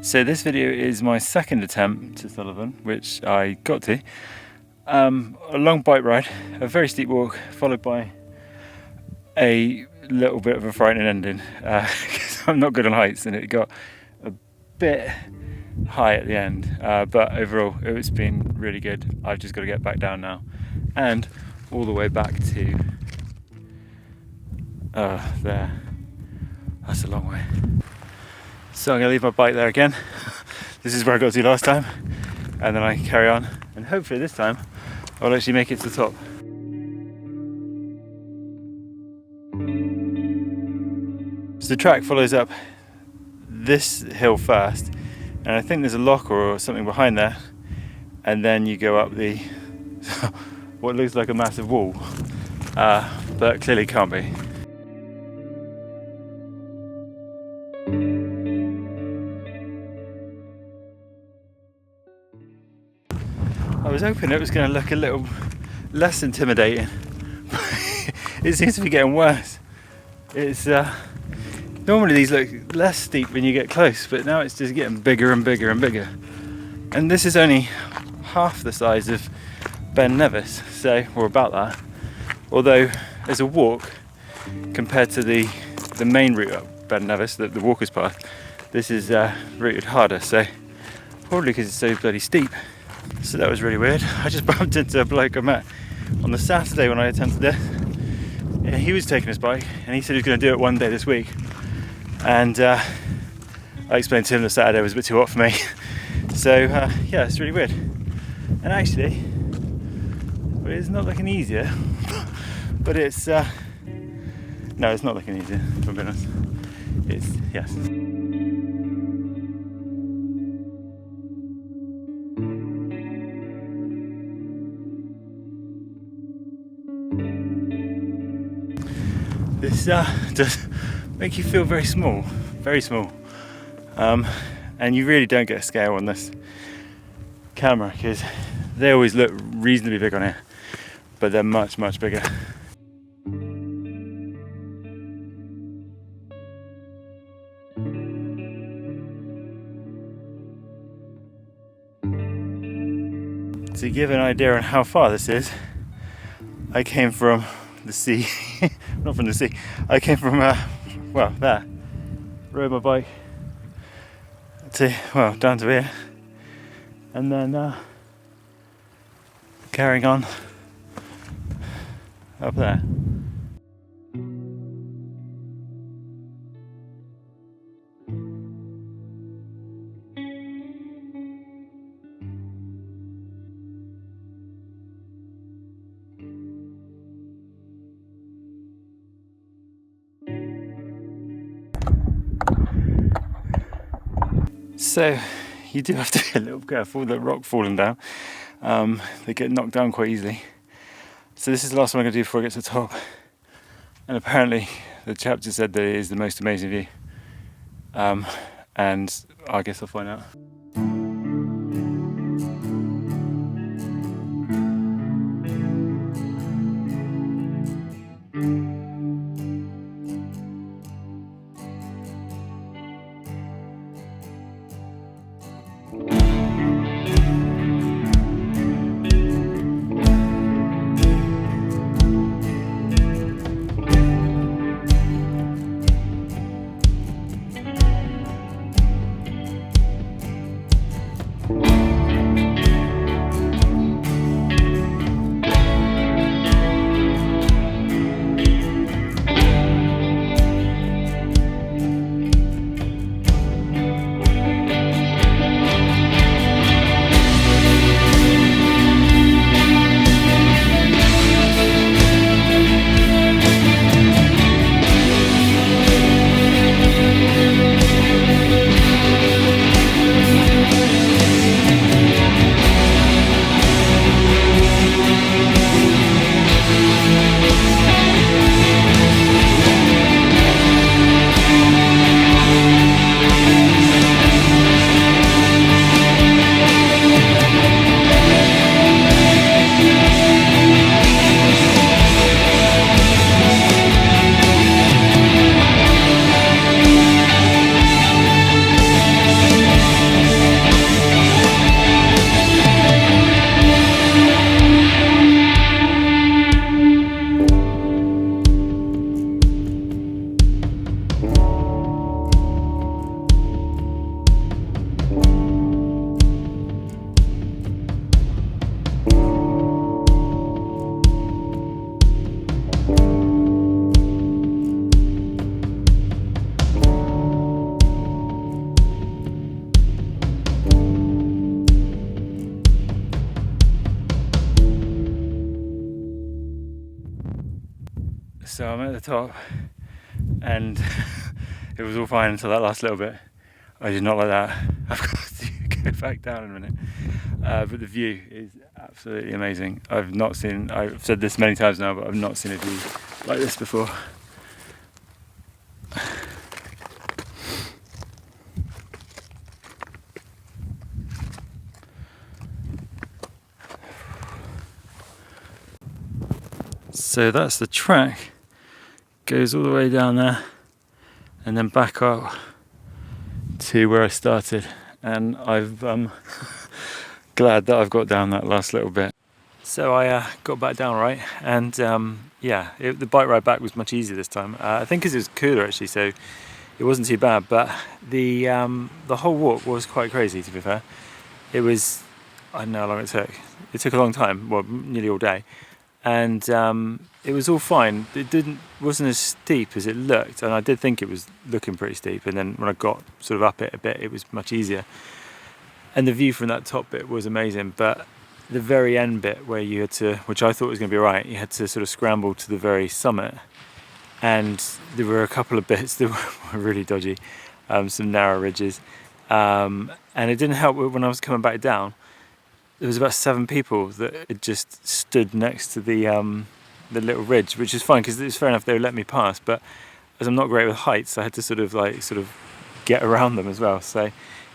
So this video is my second attempt to Suilven, which I got to. A long bike ride, a very steep walk, followed by a little bit of a frightening ending, because I'm not good on heights and it got a bit high at the end, but overall it's been really good. I've just got to get back down now and all the way back to there. That's a long way. So I'm going to leave my bike there again. This is where I got to last time, and then I carry on, and hopefully this time I'll actually make it to the top. So the track follows up this hill first, and I think there's a lock or something behind there, and then you go up the what looks like a massive wall, but clearly can't be. I was hoping it was going to look a little less intimidating. It seems to be getting worse. It's normally these look less steep when you get close, but now it's just getting bigger and bigger and bigger. And this is only half the size of Ben Nevis, so or about that. Although as a walk, compared to the main route up Ben Nevis, the walker's path, this is routed harder. So probably because it's so bloody steep. So that was really weird. I just bumped into a bloke I met on the Saturday when I attempted this. Yeah, he was taking his bike and he said he was going to do it one day this week. And I explained to him that Saturday was a bit too hot for me. So yeah, it's really weird. And actually, well, it's not looking easier. But it's no, it's not looking easier, if I'm being honest. It's yes. This does make you feel very small, and you really don't get a scale on this camera because they always look reasonably big on here, but they're much bigger. To give an idea on how far this is, I came from the sea, not from the sea, I came from, well, there, rode my bike to, well, down to here, and then carrying on up there. So you do have to be a little careful with the rock falling down. They get knocked down quite easily. So this is the last one I'm going to do before I get to the top. And apparently the chap just said that it is the most amazing view. And I guess I'll find out. So I'm at the top, and it was all fine until that last little bit. I did not like that. I've got to go back down in a minute. But the view is absolutely amazing. I've said this many times now, but I've not seen a view like this before. So that's the track, goes all the way down there and then back up to where I started, and I've glad that I've got down that last little bit. So I got back down right, and the bike ride back was much easier this time. I think because it was cooler actually, so it wasn't too bad, but the whole walk was quite crazy, to be fair. It was, I don't know how long it took. It took a long time, well, nearly all day. And it was all fine. It wasn't as steep as it looked, and I did think it was looking pretty steep. And then when I got sort of up it a bit, it was much easier. And the view from that top bit was amazing. But the very end bit, where you had to, which I thought was going to be right, you had to sort of scramble to the very summit. And there were a couple of bits that were really dodgy, some narrow ridges, and it didn't help when I was coming back down. There was about 7 people that had just stood next to the little ridge, which is fine because it's fair enough, they would let me pass, but as I'm not great with heights, I had to sort of get around them as well, so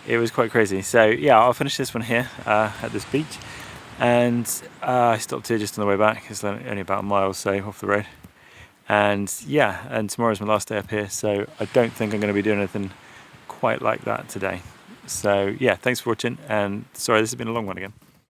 it was quite crazy. So yeah, I'll finish this one here at this beach, and I stopped here just on the way back. It's only about a mile or so off the road, and yeah, and tomorrow's my last day up here, so I don't think I'm going to be doing anything quite like that today. So yeah, thanks for watching, and sorry this has been a long one again.